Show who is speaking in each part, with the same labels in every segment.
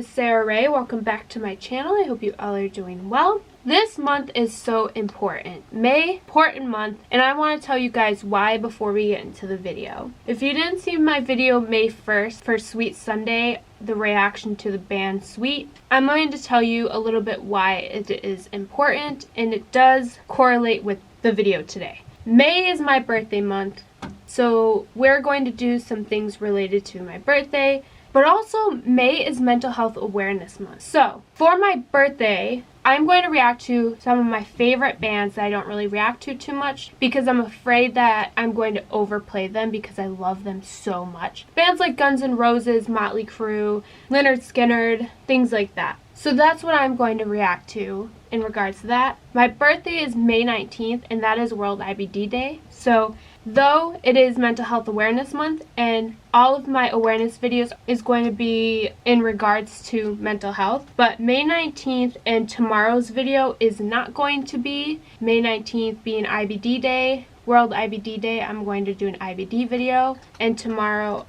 Speaker 1: is Sarah Rae. Welcome back to my channel. I hope you all are doing well. This month is so important. May, important month, and I want to tell you guys why before we get into the video. If you didn't see my video May 1st for Sweet Sunday, the reaction to the band Sweet, I'm going to tell you a little bit why it is important, and it does correlate with the video today. May is my birthday month, so we're going to do some things related to my birthday, but also May is Mental Health Awareness Month. So for my birthday, I'm going to react to some of my favorite bands that I don't really react to too much because I'm afraid that I'm going to overplay them because I love them so much. Bands like Guns N' Roses, Motley Crue, Lynyrd Skynyrd, things like that. So that's what I'm going to react to in regards to that. My birthday is May 19th, and that is World IBD Day. So though it is Mental Health Awareness Month, and all of my awareness videos is going to be in regards to mental health, but May 19th and tomorrow's video is not going to be. May 19th being IBD Day, World IBD Day, I'm going to do an IBD video, and tomorrow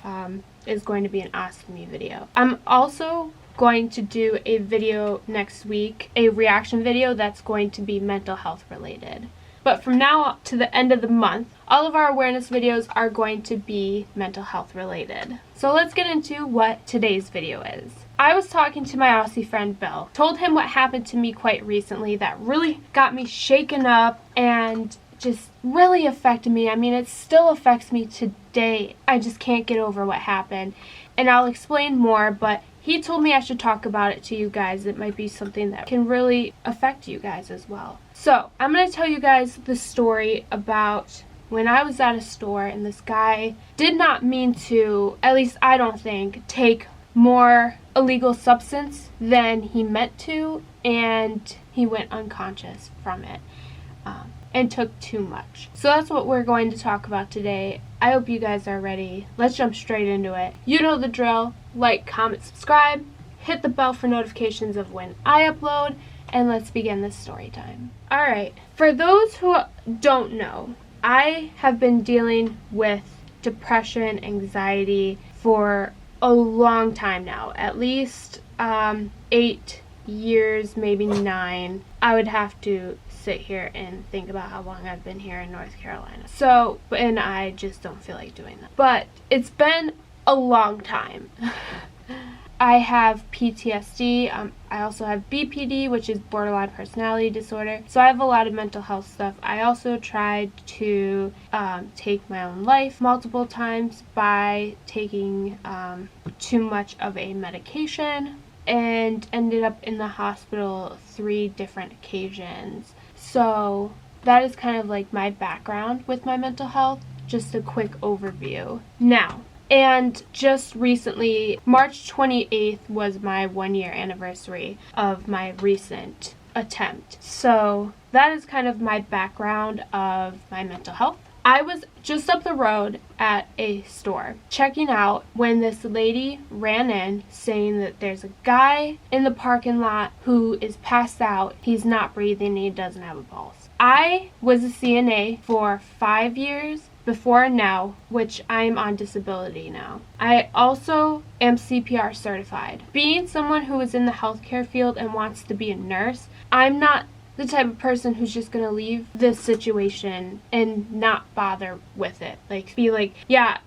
Speaker 1: is going to be an ostomy video. I'm also going to do a video next week, a reaction video that's going to be mental health related. But from now to the end of the month, all of our awareness videos are going to be mental health related. So let's get into what today's video is. I was talking to my Aussie friend Bill, told him what happened to me quite recently that really got me shaken up and just really affected me. I mean, it still affects me today. I just can't get over what happened. And I'll explain more, but he told me I should talk about it to you guys. It might be something that can really affect you guys as well. So I'm going to tell you guys the story about when I was at a store and this guy did not mean to, at least I don't think, take more illegal substance than he meant to, and he went unconscious from it and took too much. So that's what we're going to talk about today. I hope you guys are ready. Let's jump straight into it. You know the drill. Like, comment, subscribe, hit the bell for notifications of when I upload, and let's begin this story time. Alright, for those who don't know, I have been dealing with depression, anxiety for a long time now. At least 8 years, maybe 9. I would have to sit here and think about how long I've been here in North Carolina. So, and I just don't feel like doing that. But it's been a long time. I have PTSD. I also have BPD, which is borderline personality disorder. So I have a lot of mental health stuff. I also tried to take my own life multiple times by taking too much of a medication and ended up in the hospital 3 different occasions. So that is kind of like my background with my mental health. Just a quick overview. Now, and just recently, March 28th was my 1-year anniversary of my recent attempt. So that is kind of my background of my mental health. I was just up the road at a store checking out when this lady ran in saying that there's a guy in the parking lot who is passed out. He's not breathing. He doesn't have a pulse. I was a CNA for 5 years before now, which I'm on disability now. I also am CPR certified. Being someone who is in the healthcare field and wants to be a nurse, I'm not the type of person who's just gonna leave this situation and not bother with it. Like, be like, yeah,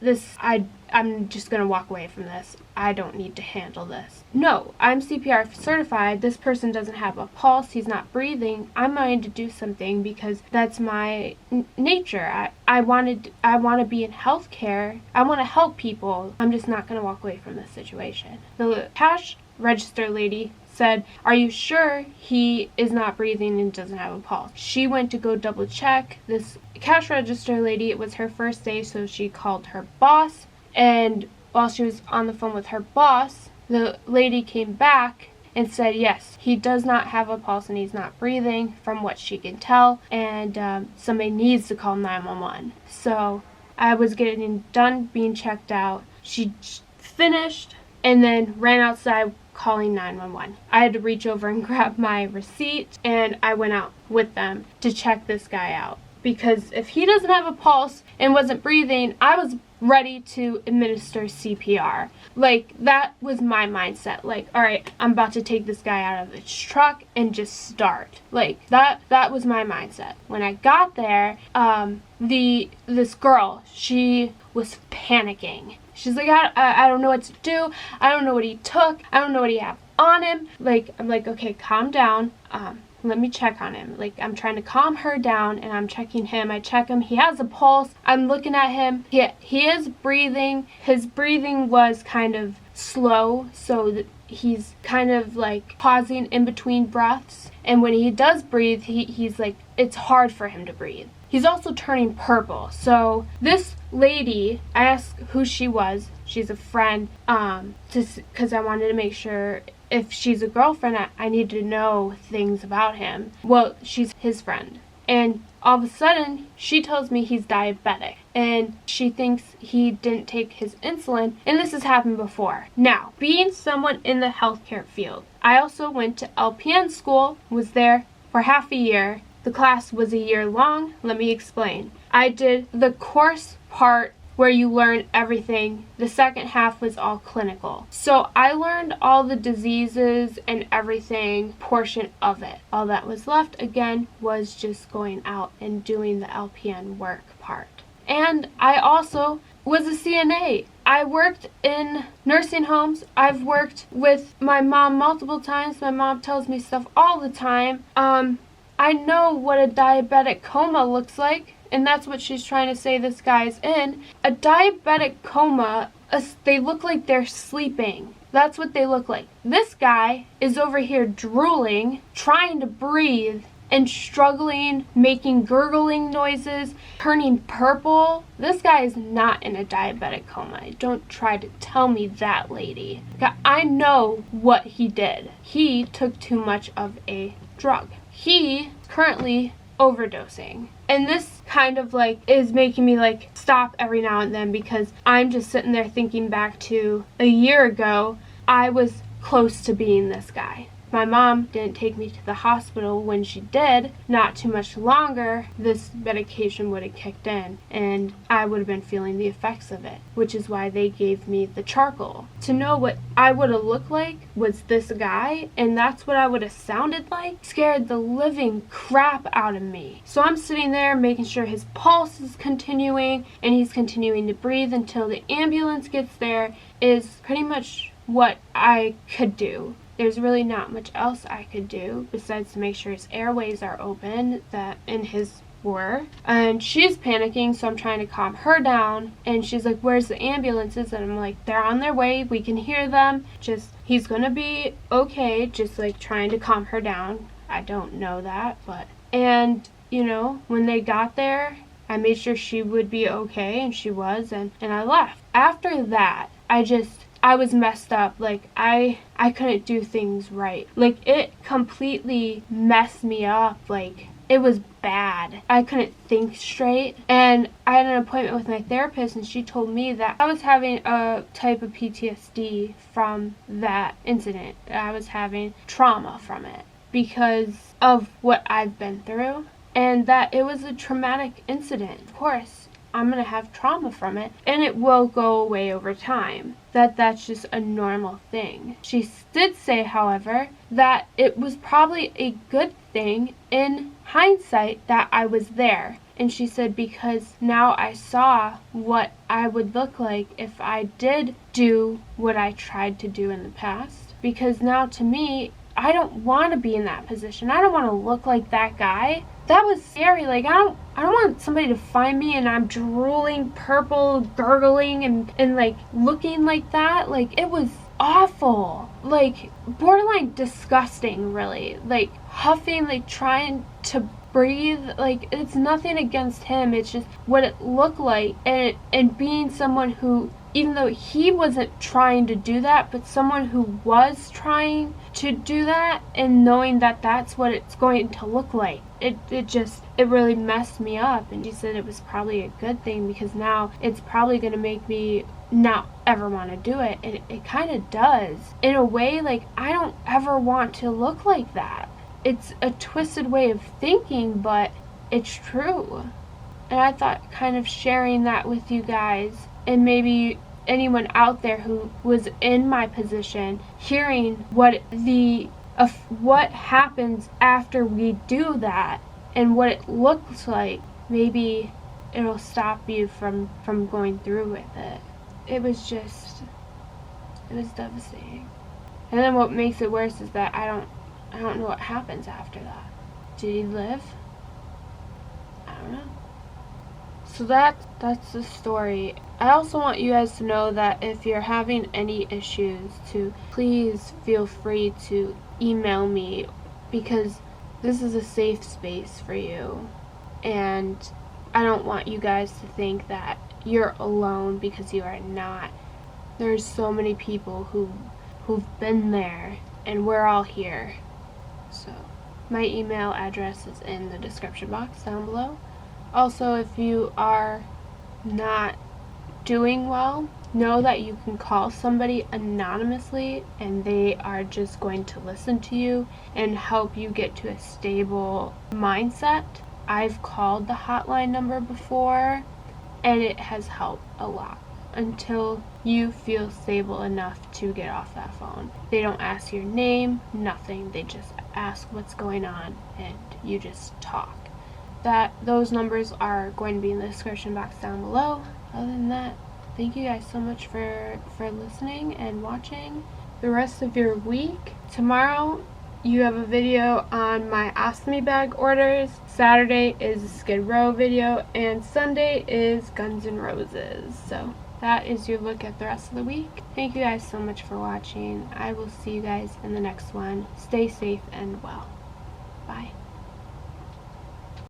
Speaker 1: I'm just gonna walk away from this. I don't need to handle this. No, I'm CPR certified. This person doesn't have a pulse. He's not breathing. I'm going to do something because that's my nature. I want to be in healthcare. I want to help people. I'm just not gonna walk away from this situation. The cash register lady said, "Are you sure he is not breathing and doesn't have a pulse?" She went to go double check. This cash register lady, it was her first day, so she called her boss, and while she was on the phone with her boss, the lady came back and said, yes, he does not have a pulse and he's not breathing from what she can tell, and somebody needs to call 911. So I was getting done being checked out. She finished and then ran outside calling 911. I had to reach over and grab my receipt, and I went out with them to check this guy out. because if he doesn't have a pulse and wasn't breathing, I was ready to administer CPR. Like, that was my mindset. Like, all right, I'm about to take this guy out of his truck and just start. Like, that was my mindset. When I got there, this girl, she was panicking. She's like, I don't know what to do. I don't know what he took. I don't know what he had on him. Like, I'm like, okay, calm down. Let me check on him. Like, I'm trying to calm her down, and I'm checking him. I check him. He has a pulse. I'm looking at him. He is breathing. His breathing was kind of slow, so that he's kind of like pausing in between breaths. And when he does breathe, he's like, it's hard for him to breathe. He's also turning purple. So this lady, I asked who she was. She's a friend, because I wanted to make sure if she's a girlfriend, I need to know things about him. Well, she's his friend. And all of a sudden, she tells me he's diabetic. And she thinks he didn't take his insulin. And this has happened before. Now, being someone in the healthcare field, I also went to LPN school, was there for half a year. The class was a year long. Let me explain. I did the course part where you learn everything. The second half was all clinical. So I learned all the diseases and everything portion of it. All that was left, again, was just going out and doing the LPN work part. And I also was a CNA. I worked in nursing homes. I've worked with my mom multiple times. My mom tells me stuff all the time. I know what a diabetic coma looks like. And that's what she's trying to say this guy's in. A diabetic coma, they look like they're sleeping. That's what they look like. This guy is over here drooling, trying to breathe, and struggling, making gurgling noises, turning purple. This guy is not in a diabetic coma. Don't try to tell me that, lady. I know what he did. He took too much of a drug. He currently overdosing. And this kind of like is making me like stop every now and then, because I'm just sitting there thinking back to a year ago. I was close to being this guy. My mom didn't take me to the hospital. When she did, not too much longer, this medication would have kicked in and I would have been feeling the effects of it, which is why they gave me the charcoal. To know what I would have looked like was this guy, and that's what I would have sounded like, scared the living crap out of me. So I'm sitting there making sure his pulse is continuing and he's continuing to breathe until the ambulance gets there, is pretty much what I could do. There's really not much else I could do besides to make sure his airways are open, that in his were. And she's panicking, so I'm trying to calm her down. And she's like, where's the ambulances? And I'm like, they're on their way. We can hear them. Just, he's gonna be okay. Just like trying to calm her down. I don't know that, but. And, you know, when they got there, I made sure she would be okay, and she was, and I left. After that, I was messed up. Like, I couldn't do things right. Like, it completely messed me up. Like, it was bad. I couldn't think straight. And I had an appointment with my therapist, and she told me that I was having a type of PTSD from that incident. I was having trauma from it because of what I've been through, and that it was a traumatic incident. Of course, I'm going to have trauma from it, and it will go away over time. That's just a normal thing. She did say, however, that it was probably a good thing in hindsight that I was there. And she said, because now I saw what I would look like if I did do what I tried to do in the past. Because now, to me, I don't want to be in that position. I don't want to look like that guy. That was scary. Like, I don't want somebody to find me and I'm drooling, purple, gurgling, and like looking like that. Like, it was awful. Like, borderline disgusting, really. Like, huffing, like trying to breathe. Like, it's nothing against him. It's just what it looked like. And being someone who, even though he wasn't trying to do that, but someone who was trying to do that, and knowing that that's what it's going to look like. It really messed me up. And she said it was probably a good thing, because now it's probably going to make me not ever want to do it. And it kind of does. In a way, like, I don't ever want to look like that. It's a twisted way of thinking, but it's true. And I thought kind of sharing that with you guys, and maybe anyone out there who was in my position, hearing what happens after we do that and what it looks like, maybe it'll stop you from going through with it. It was devastating. And then what makes it worse is that I don't know what happens after that. Did he live? I don't know. So that's the story. I also want you guys to know that if you're having any issues, to please feel free to email me, because this is a safe space for you. And I don't want you guys to think that you're alone, because you are not. There's so many people who've been there, and we're all here. So my email address is in the description box down below. Also, if you are not doing well, know that you can call somebody anonymously and they are just going to listen to you and help you get to a stable mindset. I've called the hotline number before and it has helped a lot until you feel stable enough to get off that phone. They don't ask your name, nothing. They just ask what's going on and you just talk. Those numbers are going to be in the description box down below. Other than that, thank you guys so much for listening and watching the rest of your week. Tomorrow you have a video on my ostomy bag orders. Saturday is a Skid Row video, and Sunday is Guns N' Roses. So that is your look at the rest of the week. Thank you guys so much for watching. I will see you guys in the next one. Stay safe and well.